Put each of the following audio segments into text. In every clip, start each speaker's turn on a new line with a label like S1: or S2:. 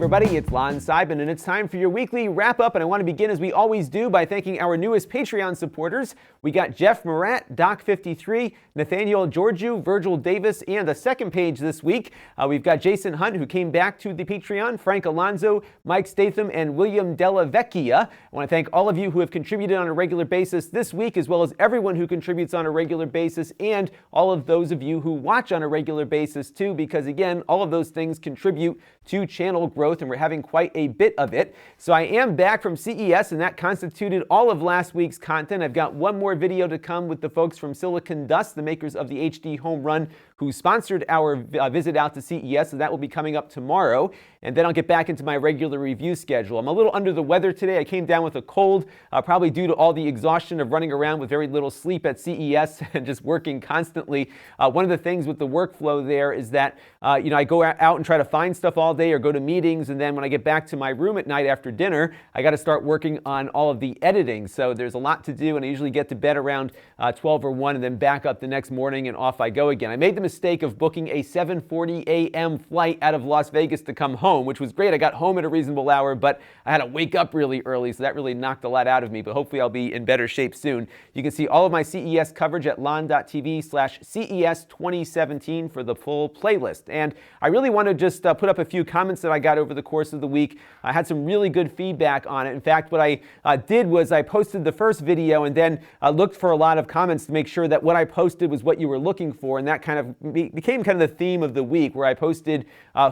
S1: everybody, it's Lon.TV, and it's time for your weekly wrap-up, and I want to begin, as we always do, by thanking our newest Patreon supporters. We got Jeff Murat, Doc53, Nathaniel Georgiou, Virgil Davis, and the second page this week. We've got Jason Hunt, who came back to the Patreon, Frank Alonzo, Mike Statham, and William Della Vecchia. I want to thank all of you who have contributed on a regular basis this week, as well as everyone who contributes on a regular basis, and all of those of you who watch on a regular basis, too, because, again, all of those things contribute to channel growth, and we're having quite a bit of it. So I am back from CES, and that constituted all of last week's content. I've got one more video to come with the folks from Silicon Dust, the makers of the HD Home Run, who sponsored our visit out to CES, so that will be coming up tomorrow. And then I'll get back into my regular review schedule. I'm a little under the weather today. I came down with a cold, probably due to all the exhaustion of running around with very little sleep at CES and just working constantly. One of the things with the workflow there is that, I go out and try to find stuff all day or go to meetings, and then when I get back to my room at night after dinner, I got to start working on all of the editing. So there's a lot to do, and I usually get to bed around 12 or 1 and then back up the next morning and off I go again. I made the mistake of booking a 7:40 a.m. flight out of Las Vegas to come home, which was great. I got home at a reasonable hour, but I had to wake up really early, so that really knocked a lot out of me, but hopefully I'll be in better shape soon. You can see all of my CES coverage at Lon.TV/CES 2017 for the full playlist. And I really want to just put up a few comments that I got over the course of the week. I had some really good feedback on it. In fact, what I did was I posted the first video and then looked for a lot of comments to make sure that what I posted was what you were looking for, and that kind of became kind of the theme of the week, where I posted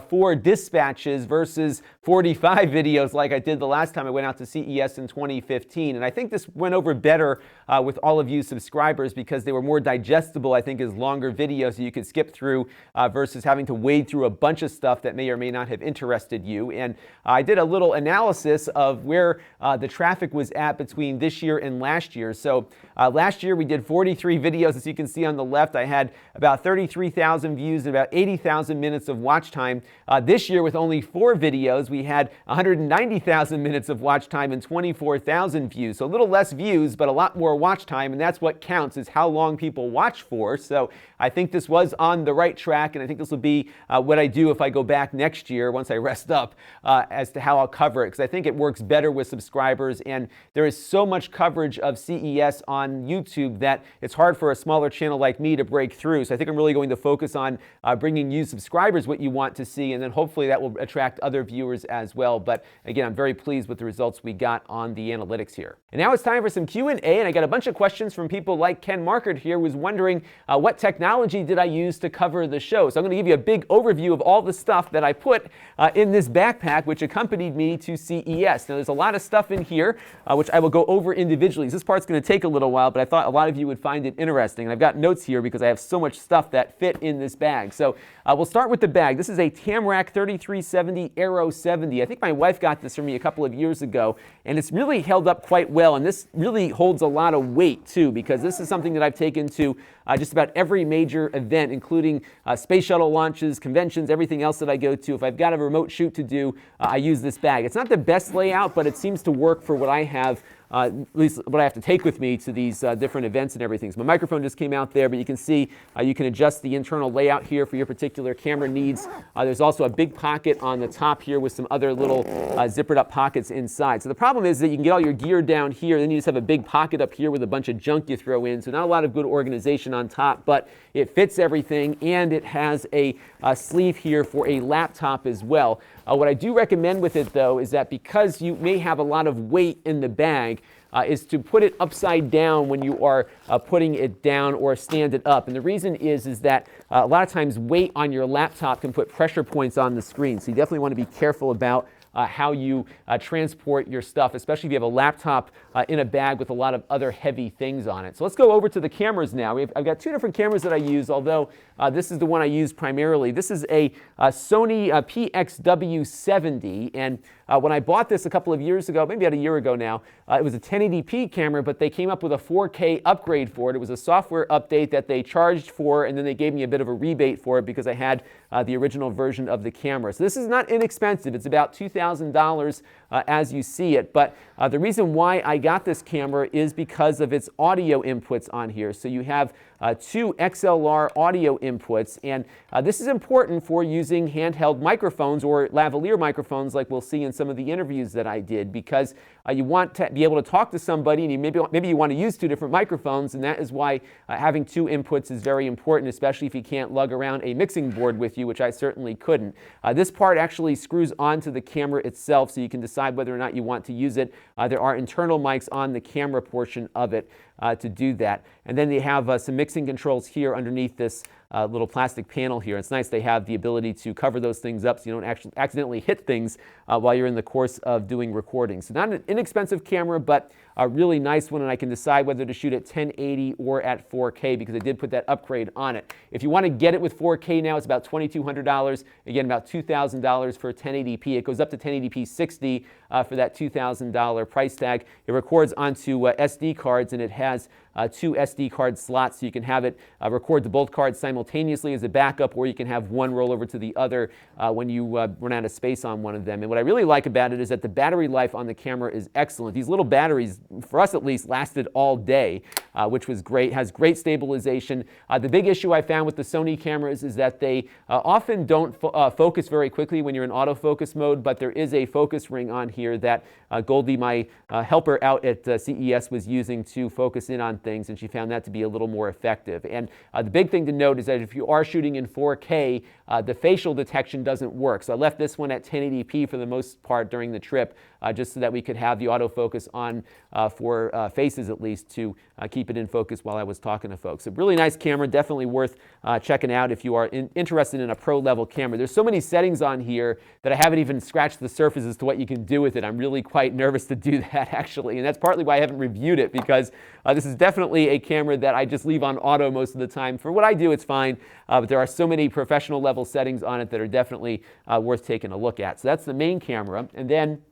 S1: 4 dispatches versus 45 videos like I did the last time I went out to CES in 2015. And I think this went over better with all of you subscribers because they were more digestible, I think, as longer videos so you could skip through versus having to wade through a bunch of stuff that may or may not have interested you. And I did a little analysis of where the traffic was at between this year and last year. So last year we did 43 videos. As you can see on the left, I had about 33,000 views and about 80,000 minutes of watch time. This year, with only 4 videos, we had 190,000 minutes of watch time and 24,000 views. So a little less views, but a lot more watch time, and that's what counts, is how long people watch for. So I think this was on the right track, and I think this will be what I do if I go back next year once I rest up as to how I'll cover it, because I think it works better with subscribers, and there is so much coverage of CES on YouTube that it's hard for a smaller channel like me to break through. So I think I'm really going to focus on bringing you subscribers what you want to see, and then hopefully that will attract other viewers as well. But again, I'm very pleased with the results we got on the analytics here. And now it's time for some Q&A, and I got a bunch of questions from people like Ken Markert here, who's wondering what technology did I use to cover the show. So I'm going to give you a big overview of all the stuff that I put in this backpack, which accompanied me to CES. Now, there's a lot of stuff in here, which I will go over individually. This part's going to take a little while, but I thought a lot of you would find it interesting. And I've got notes here because I have so much stuff that fit in this bag. So we'll start with the bag. This is a Tamrac 3370 Aero 70. I think my wife got this for me a couple of years ago, and it's really held up quite well. And this really holds a lot of weight, too, because this is something that I've taken to just about every major event, including space shuttle launches, conventions, everything else that I go to. If I've got a remote shoot to do, I use this bag. It's not the best layout, but it seems to work for what I have, at least what I have to take with me to these different events and everything. So my microphone just came out there, but you can see you can adjust the internal layout here for your particular camera needs. There's also a big pocket on the top here with some other little zippered up pockets inside. So the problem is that you can get all your gear down here, then you just have a big pocket up here with a bunch of junk you throw in. So not a lot of good organization on top, but it fits everything, and it has a sleeve here for a laptop as well. What I do recommend with it, though, is that because you may have a lot of weight in the bag, is to put it upside down when you are putting it down, or stand it up. And the reason is that a lot of times weight on your laptop can put pressure points on the screen. So you definitely want to be careful about how you transport your stuff, especially if you have a laptop in a bag with a lot of other heavy things on it. So let's go over to the cameras now. I've got 2 different cameras that I use, although this is the one I use primarily. This is a Sony PXW70, and when I bought this a couple of years ago, maybe about a year ago now, it was a 1080p camera, but they came up with a 4K upgrade for it. It was a software update that they charged for, and then they gave me a bit of a rebate for it because I had the original version of the camera. So this is not inexpensive. It's about $2,000 as you see it. But the reason why I got this camera is because of its audio inputs on here. So you have two XLR audio inputs, and this is important for using handheld microphones or lavalier microphones like we'll see in some of the interviews that I did, because you want to be able to talk to somebody, and maybe you want to use two different microphones, and that is why having two inputs is very important, especially if you can't lug around a mixing board with you, which I certainly couldn't. This part actually screws onto the camera itself, so you can decide whether or not you want to use it. There are internal mics on the camera portion of it to do that. And then they have some mixing controls here underneath this little plastic panel here. It's nice they have the ability to cover those things up so you don't actually accidentally hit things while you're in the course of doing recording. So not an inexpensive camera, but a really nice one, and I can decide whether to shoot at 1080 or at 4K because I did put that upgrade on it. If you want to get it with 4K now, it's about $2,200. Again, about $2,000 for 1080p. It goes up to 1080p 60 for that $2,000 price tag. It records onto SD cards, and it has two SD card slots, so you can have it record to both cards simultaneously as a backup, or you can have one roll over to the other when you run out of space on one of them. And what I really like about it is that the battery life on the camera is excellent. These little batteries, for us at least, lasted all day, which was great. Has great stabilization. The big issue I found with the Sony cameras is that they often don't focus very quickly when you're in autofocus mode, but there is a focus ring on here that Goldie, my helper out at CES, was using to focus in on things, and she found that to be a little more effective. And the big thing to note is that if you are shooting in 4K, the facial detection doesn't work. So I left this one at 1080p for the most part during the trip, just so that we could have the autofocus on for faces at least to keep it in focus while I was talking to folks. A really nice camera, definitely worth checking out if you are interested in a pro level camera. There's so many settings on here that I haven't even scratched the surface as to what you can do with it. I'm really quite nervous to do that actually, and that's partly why I haven't reviewed it, because this is definitely a camera that I just leave on auto most of the time. For what I do, it's fine, but there are so many professional level settings on it that are definitely worth taking a look at. So that's the main camera, and then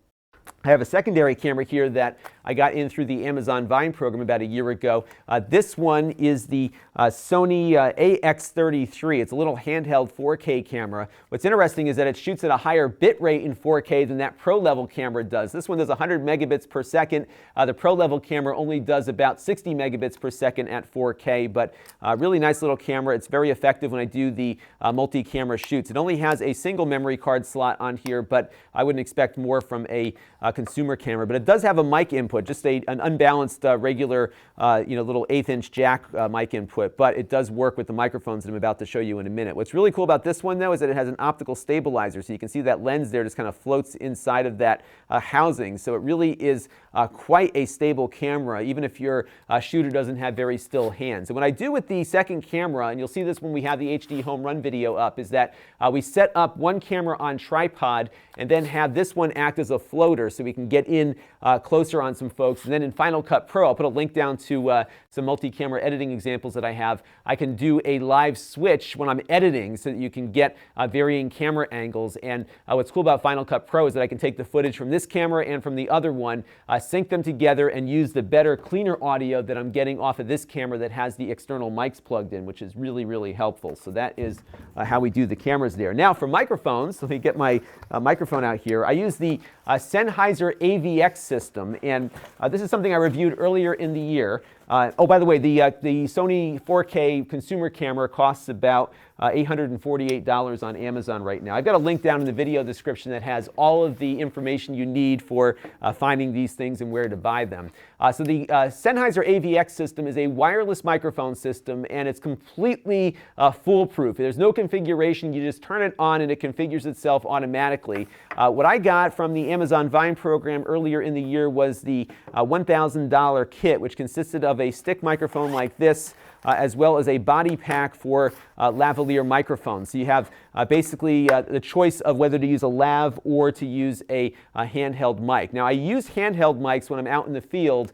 S1: I have a secondary camera here that I got in through the Amazon Vine program about a year ago. This one is the Sony AX33. It's a little handheld 4K camera. What's interesting is that it shoots at a higher bit rate in 4K than that pro level camera does. This one does 100 megabits per second. The pro level camera only does about 60 megabits per second at 4K, but really nice little camera. It's very effective when I do the multi-camera shoots. It only has a single memory card slot on here, but I wouldn't expect more from a consumer camera. But it does have a mic input, just an unbalanced regular little 1/8-inch jack mic input, but it does work with the microphones that I'm about to show you in a minute. What's really cool about this one though is that it has an optical stabilizer, so you can see that lens there just kind of floats inside of that housing. So it really is quite a stable camera, even if your shooter doesn't have very still hands. And what I do with the second camera, and you'll see this when we have the HD home run video up, is that we set up one camera on tripod and then have this one act as a floater so we can get in closer on some folks. And then in Final Cut Pro, I'll put a link down to some multi-camera editing examples that I have. I can do a live switch when I'm editing so that you can get varying camera angles. And what's cool about Final Cut Pro is that I can take the footage from this camera and from the other one, sync them together, and use the better, cleaner audio that I'm getting off of this camera that has the external mics plugged in, which is really, really helpful. So that is how we do the cameras there. Now for microphones, let me get my microphone out here. I use the Sennheiser AVX system, and this is something I reviewed earlier in the year. Oh, by the way, the Sony 4K consumer camera costs about $848 on Amazon right now. I've got a link down in the video description that has all of the information you need for finding these things and where to buy them. So the Sennheiser AVX system is a wireless microphone system, and it's completely foolproof. There's no configuration. You just turn it on and it configures itself automatically. What I got from the Amazon Vine program earlier in the year was the $1,000 kit, which consisted of a stick microphone like this, as well as a body pack for lavalier microphones. So you have basically the choice of whether to use a lav or to use a handheld mic. Now I use handheld mics when I'm out in the field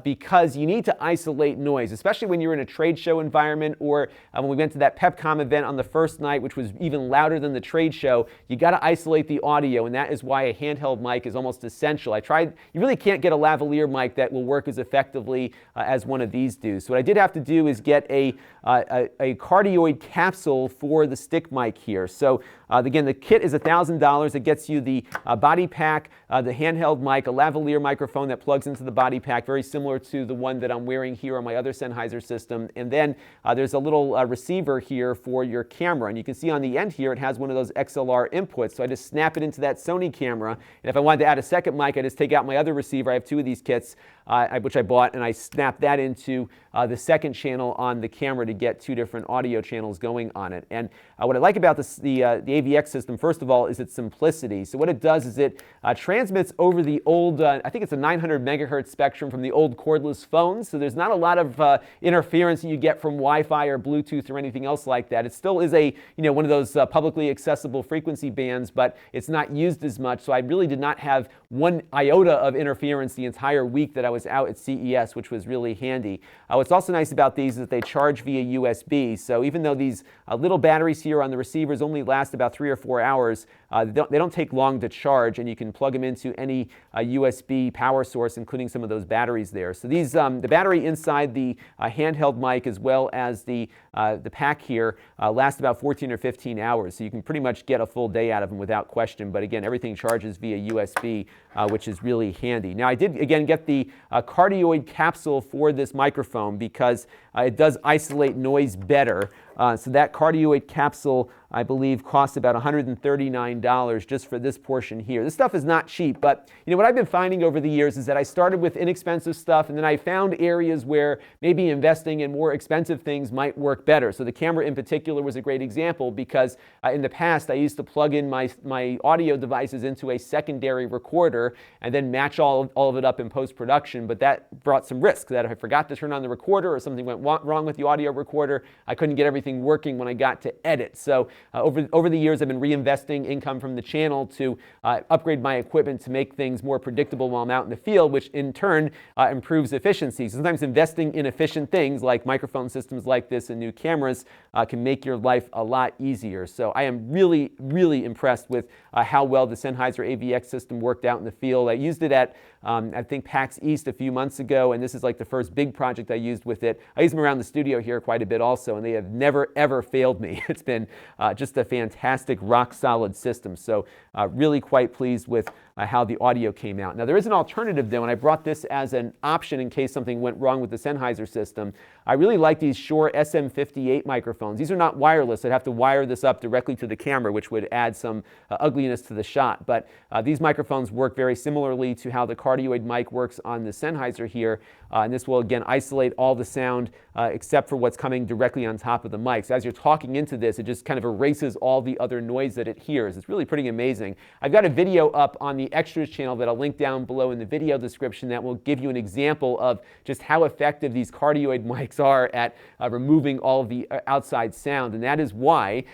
S1: because you need to isolate noise, especially when you're in a trade show environment, or when we went to that PepCom event on the first night, which was even louder than the trade show. You got to isolate the audio, and that is why a handheld mic is almost essential. You really can't get a lavalier mic that will work as effectively as one of these do. So what I did have to do is get a cardioid capsule for the stick mic here. So again, the kit is $1,000. It gets you the body pack, the handheld mic, a lavalier microphone that plugs into the body pack, very similar to the one that I'm wearing here on my other Sennheiser system. And then there's a little receiver here for your camera. And you can see on the end here, it has one of those XLR inputs. So I just snap it into that Sony camera. And if I wanted to add a second mic, I just take out my other receiver. I have two of these kits, which I bought, and I snap that into the second channel on the camera to get two different audio channels going on it. And what I like about the AVX system, first of all, is its simplicity. So what it does is it transmits over the old, I think it's a 900 megahertz spectrum from the old cordless phones. So there's not a lot of interference that you get from Wi-Fi or Bluetooth or anything else like that. It still is one of those publicly accessible frequency bands, but it's not used as much. So I really did not have one iota of interference the entire week that I was out at CES, which was really handy. What's also nice about these is that they charge via USB. So even though these little batteries here on the receivers only last about 3 or 4 hours, they don't take long to charge, and you can plug them into any USB power source, including some of those batteries there. So these, the battery inside the handheld mic as well as the pack here last about 14 or 15 hours. So you can pretty much get a full day out of them without question. But again, everything charges via USB, which is really handy. Now I did again get the cardioid capsule for this microphone because it does isolate noise better. So that cardioid capsule, I believe, costs about $139 just for this portion here. This stuff is not cheap, but what I've been finding over the years is that I started with inexpensive stuff, and then I found areas where maybe investing in more expensive things might work better. So the camera in particular was a great example because in the past I used to plug in my audio devices into a secondary recorder and then match all of it up in post-production, but that brought some risk that if I forgot to turn on the recorder or something went wrong with the audio recorder, I couldn't get everything working when I got to edit. So over the years, I've been reinvesting income from the channel to upgrade my equipment to make things more predictable while I'm out in the field, which in turn improves efficiency. Sometimes investing in efficient things like microphone systems like this and new cameras can make your life a lot easier. So I am really, really impressed with how well the Sennheiser AVX system worked out in the field. I used it at I think PAX East a few months ago, and this is like the first big project I used with it. I use them around the studio here quite a bit also, and they have never ever failed me. It's been just a fantastic rock solid system. So really quite pleased with how the audio came out. Now there is an alternative though, and I brought this as an option in case something went wrong with the Sennheiser system. I really like these Shure SM58 microphones. These are not wireless. I'd have to wire this up directly to the camera, which would add some ugliness to the shot. But these microphones work very similarly to how the cardioid mic works on the Sennheiser here. And this will again isolate all the sound except for what's coming directly on top of the mic. So as you're talking into this, it just kind of erases all the other noise that it hears. It's really pretty amazing. I've got a video up on the Extras channel that I'll link down below in the video description that will give you an example of just how effective these cardioid mics are at removing all of the outside sound. And that is why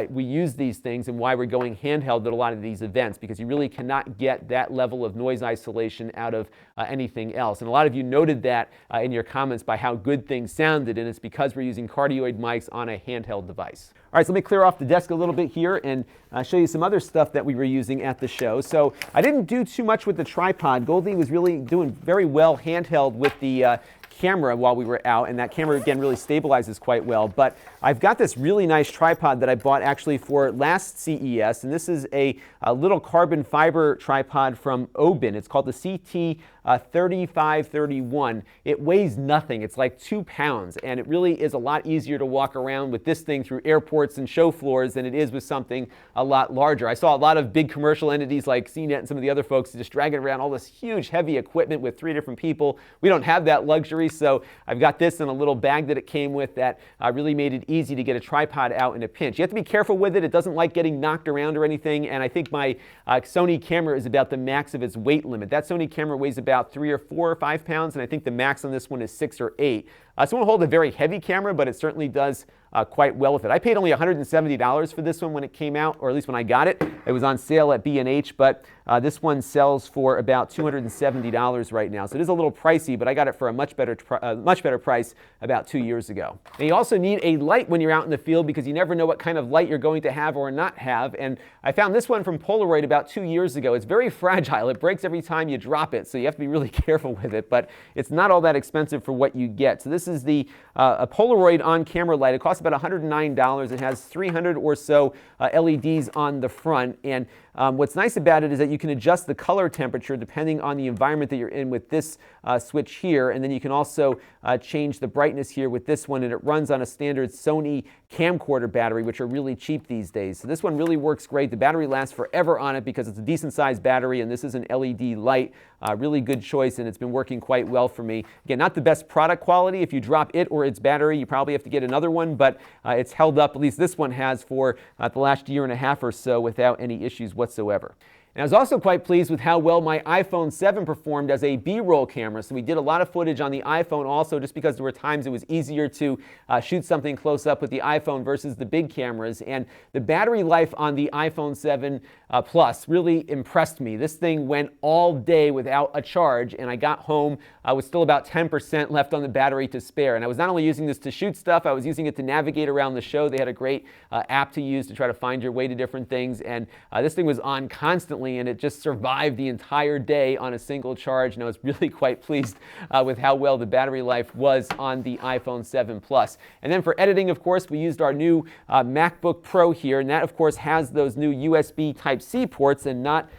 S1: we use these things and why we're going handheld at a lot of these events, because you really cannot get that level of noise isolation out of anything else. And a lot of you noted that in your comments by how good things sounded, and it's because we're using cardioid mics on a handheld device. All right, so let me clear off the desk a little bit here and show you some other stuff that we were using at the show. So I didn't do too much with the tripod. Goldie was really doing very well handheld with the camera while we were out, and that camera again really stabilizes quite well. But I've got this really nice tripod that I bought actually for last CES, and this is a little carbon fiber tripod from Obin. It's called the CT 3531. It weighs nothing. It's like 2 pounds, and it really is a lot easier to walk around with this thing through airports and show floors than it is with something a lot larger. I saw a lot of big commercial entities like CNET and some of the other folks just dragging around all this huge heavy equipment with 3 different people. We don't have that luxury, so I've got this in a little bag that it came with that really made it easy to get a tripod out in a pinch. You have to be careful with it. It doesn't like getting knocked around or anything, and I think my Sony camera is about the max of its weight limit. That Sony camera weighs about 3 or 4 or 5 pounds, and I think the max on this one is 6 or 8. So it won't hold a very heavy camera, but it certainly does quite well with it. I paid only $170 for this one when it came out, or at least when I got it. It was on sale at B&H, but this one sells for about $270 right now. So it is a little pricey, but I got it for a much better price about 2 years ago. And you also need a light when you're out in the field because you never know what kind of light you're going to have or not have. And I found this one from Polaroid about 2 years ago. It's very fragile. It breaks every time you drop it, so you have to be really careful with it, but it's not all that expensive for what you get. So this is the a Polaroid on-camera light. It costs about $109. It has 300 or so LEDs on the front, and what's nice about it is that you can adjust the color temperature depending on the environment that you're in with this switch here, and then you can also change the brightness here with this one, and it runs on a standard Sony camcorder battery, which are really cheap these days. So this one really works great. The battery lasts forever on it because it's a decent sized battery, and this is an LED light. Really good choice, and it's been working quite well for me. Again, not the best product quality. If you drop it or its battery, you probably have to get another one, but it's held up, at least this one has, for the last year and a half or so without any issues whatsoever. And I was also quite pleased with how well my iPhone 7 performed as a B-roll camera. So we did a lot of footage on the iPhone also, just because there were times it was easier to shoot something close up with the iPhone versus the big cameras. And the battery life on the iPhone 7 Plus really impressed me. This thing went all day without a charge, and I got home with still about 10% left on the battery to spare. And I was not only using this to shoot stuff, I was using it to navigate around the show. They had a great app to use to try to find your way to different things. And this thing was on constantly, and it just survived the entire day on a single charge. And I was really quite pleased with how well the battery life was on the iPhone 7 Plus. And then for editing, of course, we used our new MacBook Pro here, and that, of course, has those new USB Type-C ports and not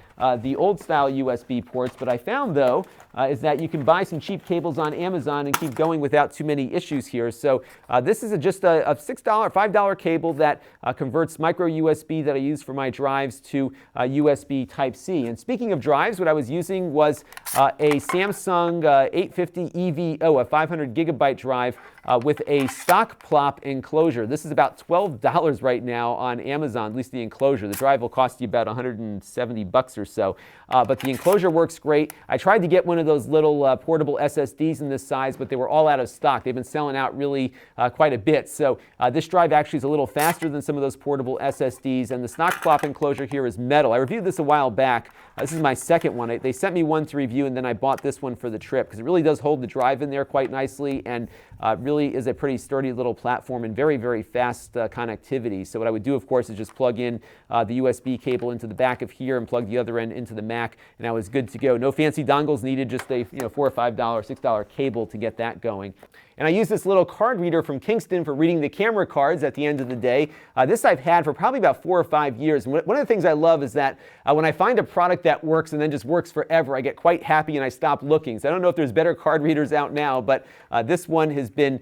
S1: the old style USB ports. But I found, though, is that you can buy some cheap cables on Amazon and keep going without too many issues here. So this is just a $6, $5 cable that converts micro USB that I use for my drives to USB Type-C. And speaking of drives, what I was using was a Samsung 850 EVO, a 500 gigabyte drive with a stock plop enclosure. This is about $12 right now on Amazon, at least the enclosure. The drive will cost you about $170 or so. But the enclosure works great. I tried to get one of those little portable SSDs in this size, but they were all out of stock. They've been selling out really quite a bit. So this drive actually is a little faster than some of those portable SSDs, and the stock plop enclosure here is metal. I reviewed this a while back. This is my second one. They sent me one to review, and then I bought this one for the trip because it really does hold the drive in there quite nicely, and really is a pretty sturdy little platform and very, very fast connectivity. So what I would do, of course, is just plug in the USB cable into the back of here and plug the other end into the Mac, and I was good to go. No fancy dongles needed, just a $4 or $5, $6 cable to get that going. And I use this little card reader from Kingston for reading the camera cards at the end of the day. This I've had for probably about 4 or 5 years. And one of the things I love is that when I find a product that works and then just works forever, I get quite happy and I stop looking. So I don't know if there's better card readers out now, but this one has been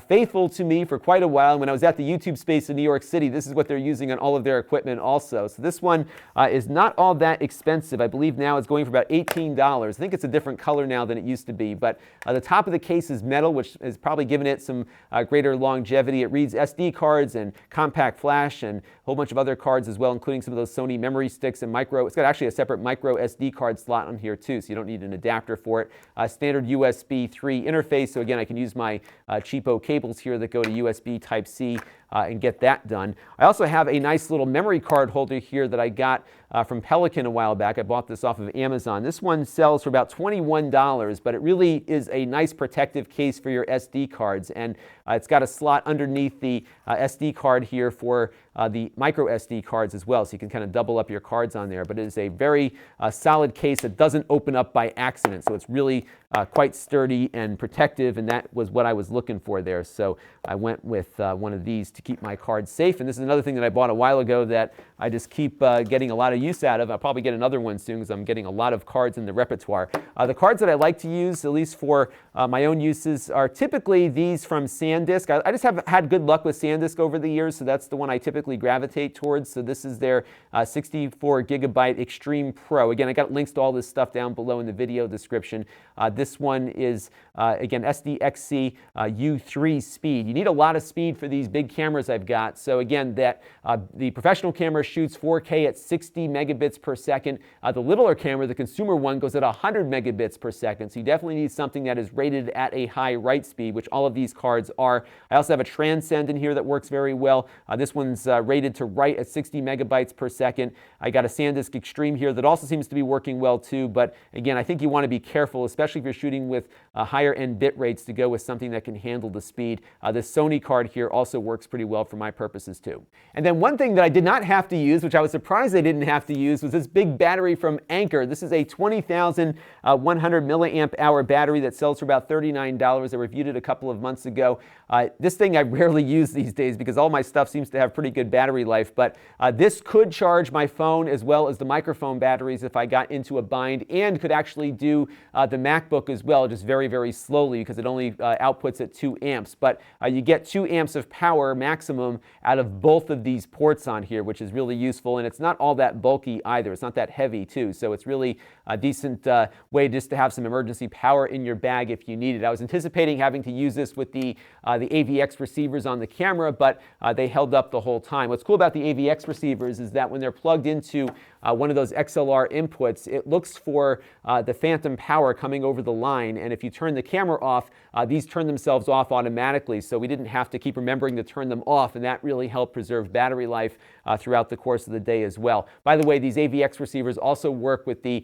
S1: faithful to me for quite a while. And when I was at the YouTube space in New York City, this is what they're using on all of their equipment also. So this one is not all that expensive. I believe now it's going for about $18. I think it's a different color now than it used to be. But the top of the case is metal, which is probably given it some greater longevity. It reads SD cards and compact flash and a whole bunch of other cards as well, including some of those Sony memory sticks and micro. It's got actually a separate micro SD card slot on here too, so you don't need an adapter for it. Standard USB 3 interface, so again, I can use my cheapo cables here that go to USB Type-C and get that done. I also have a nice little memory card holder here that I got from Pelican a while back. I bought this off of Amazon. This one sells for about $21, but it really is a nice protective case for your SD cards, and it's got a slot underneath the SD card here for the micro SD cards as well, so you can kind of double up your cards on there. But it is a very solid case that doesn't open up by accident, so it's really quite sturdy and protective, and that was what I was looking for there. So I went with one of these to keep my cards safe. And this is another thing that I bought a while ago that I just keep getting a lot of use out of. I'll probably get another one soon because I'm getting a lot of cards in the repertoire. The cards that I like to use, at least for my own uses, are typically these from SanDisk. I just have had good luck with SanDisk over the years, so that's the one I typically gravitate towards. So this is their 64 gigabyte Extreme Pro. Again, I got links to all this stuff down below in the video description. This one is, again, SDXC U3 speed. You need a lot of speed for these big cameras cameras I've got. So again, the professional camera shoots 4K at 60 megabits per second. The littler camera, the consumer one, goes at 100 megabits per second. So you definitely need something that is rated at a high write speed, which all of these cards are. I also have a Transcend in here that works very well. This one's rated to write at 60 megabytes per second. I got a SanDisk Extreme here that also seems to be working well too. But again, I think you want to be careful, especially if you're shooting with higher end bit rates, to go with something that can handle the speed. This Sony card here also works pretty well for my purposes too. And then one thing that I did not have to use, which I was surprised I didn't have to use, was this big battery from Anker. This is a 20,100 milliamp hour battery that sells for about $39. I reviewed it a couple of months ago. This thing I rarely use these days because all my stuff seems to have pretty good battery life, but this could charge my phone as well as the microphone batteries if I got into a bind, and could actually do the MacBook as well, just very, very slowly because it only outputs at 2 amps. But you get 2 amps of power maximum out of both of these ports on here, which is really useful, and it's not all that bulky either. It's not that heavy too, so it's really a decent way just to have some emergency power in your bag if you need it. I was anticipating having to use this with the AVX receivers on the camera, but they held up the whole time. What's cool about the AVX receivers is that when they're plugged into one of those XLR inputs, it looks for the phantom power coming over the line, and if you turn the camera off, these turn themselves off automatically, so we didn't have to keep remembering to turn them off, and that really helped preserve battery life throughout the course of the day as well. By the way, these AVX receivers also work with the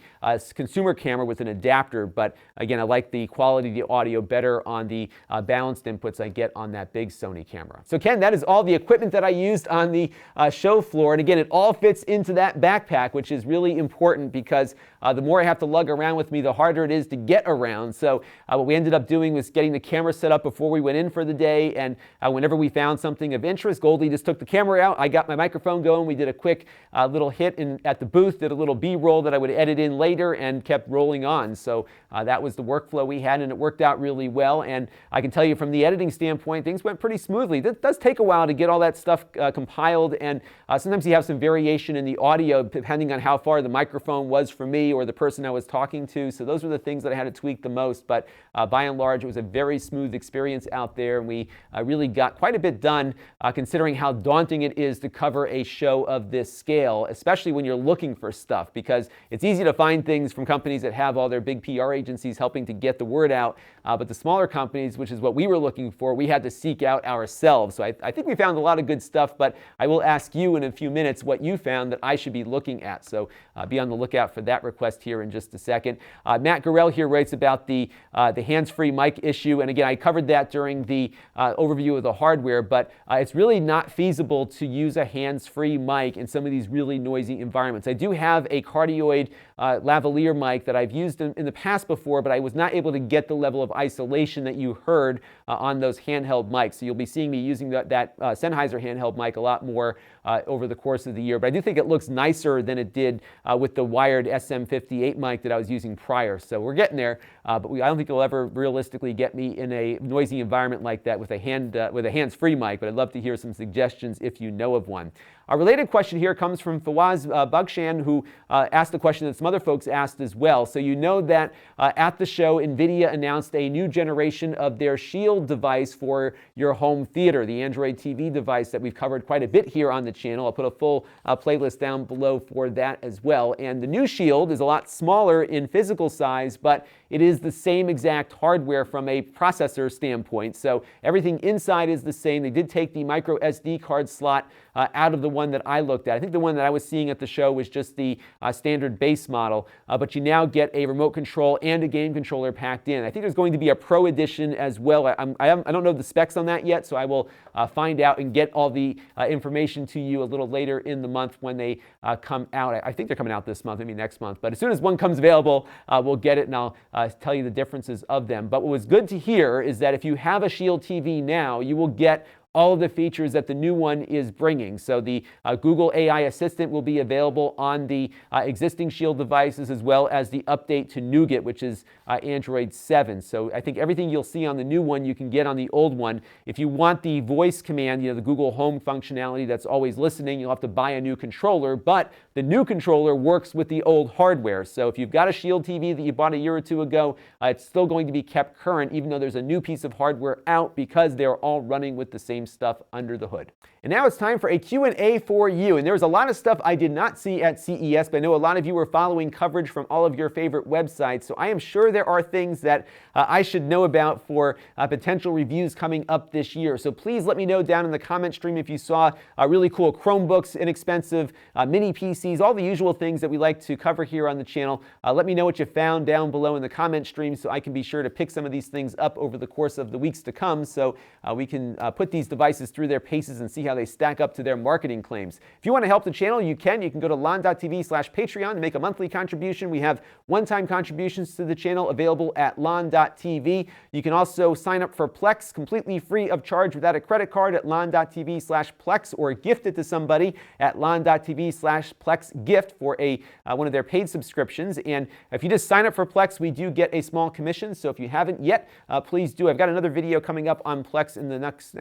S1: consumer camera with an adapter, but again, I like the quality of the audio better on the balanced inputs I get on that big Sony camera. So Ken, that is all the equipment that I used on the show floor, and again, it all fits into that backpack, which is really important because the more I have to lug around with me, the harder it is to get around. So what we ended up doing was getting the camera set up before we went in for the day, and whenever we found something of interest, Goldie just took the camera out, I got my microphone going, we did a quick little hit at the booth, did a little B-roll that I would edit in later, and kept rolling on. So that was the workflow we had, and it worked out really well, and I can tell you from the editing standpoint, things went pretty smoothly. It does take a while to get all that stuff compiled, and sometimes you have some variation in the audio depending on how far the microphone was from me or the person I was talking to. So those were the things that I had to tweak the most, but by and large, it was a very smooth experience out there, and we really got quite a bit done considering how daunting it is to cover a show of this scale, especially when you're looking for stuff, because it's easy to find things from companies that have all their big PR agencies helping to get the word out, but the smaller companies, which is what we were looking for, we had to seek out ourselves. So I think we found a lot of good stuff, but I will ask you in a few minutes what you found that I should be looking at. So be on the lookout for that request here in just a second. Matt Gorell here writes about the hands-free mic issue, and again, I covered that during the overview of the hardware, but it's really not feasible to use a hands-free mic in some of these really noisy environments. I do have a cardioid lavalier mic that I've used in the past before, but I was not able to get the level of isolation that you heard on those handheld mics. So you'll be seeing me using that Sennheiser handheld mic a lot more over the course of the year. But I do think it looks nicer than it did with the wired SM58 mic that I was using prior. So we're getting there, but I don't think it'll ever realistically get me in a noisy environment like that with a hands-free mic, but I'd love to hear some suggestions if you know of one. A related question here comes from Fawaz Bagshan, who asked a question that some other folks asked as well. So you know that at the show, Nvidia announced a new generation of their Shield device for your home theater, the Android TV device that we've covered quite a bit here on the channel. I'll put a full playlist down below for that as well. And the new Shield is a lot smaller in physical size, but it is the same exact hardware from a processor standpoint. So everything inside is the same. They did take the micro SD card slot out of the one that I looked at. I think the one that I was seeing at the show was just the standard base model, but you now get a remote control and a game controller packed in. I think there's going to be a Pro Edition as well. I don't know the specs on that yet, so I will find out and get all the information to you a little later in the month when they come out. I think they're coming out this month, maybe next month, but as soon as one comes available, we'll get it and I'll tell you the differences of them. But what was good to hear is that if you have a Shield TV now, you will get all of the features that the new one is bringing. So the Google AI Assistant will be available on the existing Shield devices, as well as the update to Nougat, which is Android 7. So I think everything you'll see on the new one, you can get on the old one. If you want the voice command, the Google Home functionality that's always listening, you'll have to buy a new controller, but the new controller works with the old hardware. So if you've got a Shield TV that you bought a year or two ago, it's still going to be kept current, even though there's a new piece of hardware out, because they're all running with the same same stuff under the hood. And now it's time for a Q&A for you. And there was a lot of stuff I did not see at CES, but I know a lot of you were following coverage from all of your favorite websites. So I am sure there are things that I should know about for potential reviews coming up this year. So please let me know down in the comment stream if you saw really cool Chromebooks, inexpensive mini PCs, all the usual things that we like to cover here on the channel. Let me know what you found down below in the comment stream so I can be sure to pick some of these things up over the course of the weeks to come, so we can put these devices through their paces and see how they stack up to their marketing claims. If you want to help the channel, you can. You can go to Lon.TV/Patreon to make a monthly contribution. We have one-time contributions to the channel available at Lon.TV. You can also sign up for Plex completely free of charge without a credit card at Lon.TV/Plex, or gift it to somebody at Lon.TV/PlexGift for one of their paid subscriptions. And if you just sign up for Plex, we do get a small commission. So if you haven't yet, please do. I've got another video coming up on Plex in the next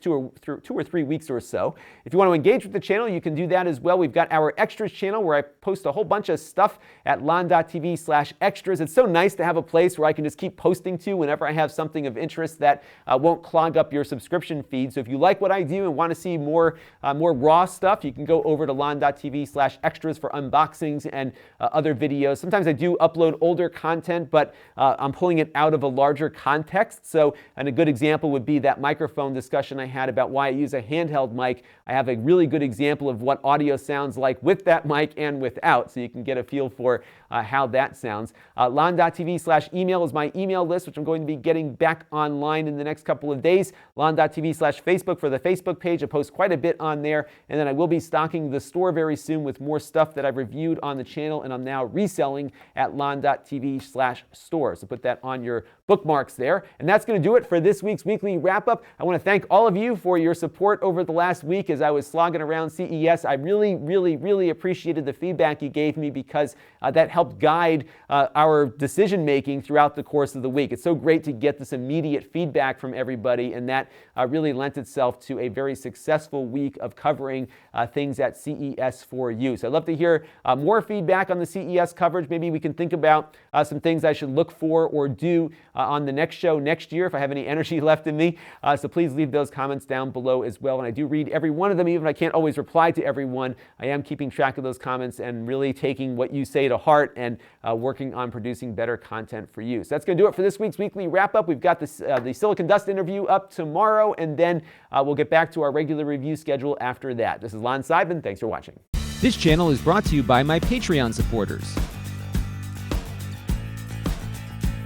S1: 2 or 3 weeks or so. If you want to engage with the channel, you can do that as well. We've got our extras channel where I post a whole bunch of stuff at Lon.TV/extras. It's so nice to have a place where I can just keep posting to whenever I have something of interest that won't clog up your subscription feed. So if you like what I do and want to see more raw stuff, you can go over to Lon.TV/extras for unboxings and other videos. Sometimes I do upload older content, but I'm pulling it out of a larger context. So, and a good example would be that microphone discussion I had about why I use a handheld mic. I have a really good example of what audio sounds like with that mic and without, so you can get a feel for how that sounds. Lon.TV/email is my email list, which I'm going to be getting back online in the next couple of days. Lon.TV/Facebook for the Facebook page. I post quite a bit on there, and then I will be stocking the store very soon with more stuff that I've reviewed on the channel and I'm now reselling at Lon.TV/store. So put that on your bookmarks there. And that's going to do it for this week's weekly wrap-up. I want to thank all of you for your support over the last week as I was slogging around CES. I really appreciated the feedback you gave me, because that helped guide our decision-making throughout the course of the week. It's so great to get this immediate feedback from everybody, and that really lent itself to a very successful week of covering things at CES for you. So I'd love to hear more feedback on the CES coverage. Maybe we can think about some things I should look for or do on the next show next year if I have any energy left in me. So please leave those comments down below as well. And I do read every one of them, even if I can't always reply to everyone. I am keeping track of those comments and really taking what you say to heart and working on producing better content for you. So that's going to do it for this week's weekly wrap-up. We've got the Silicon Dust interview up tomorrow, and then we'll get back to our regular review schedule after that. This is Lon Seidman. Thanks for watching.
S2: This channel is brought to you by my Patreon supporters.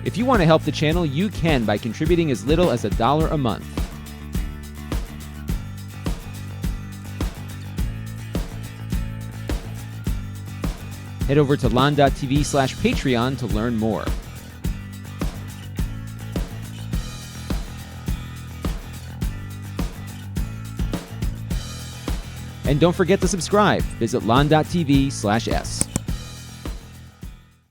S2: If you want to help the channel, you can by contributing as little as $1 a month. Head over to Lon.TV/Patreon to learn more. And don't forget to subscribe. Visit Lon.TV/S.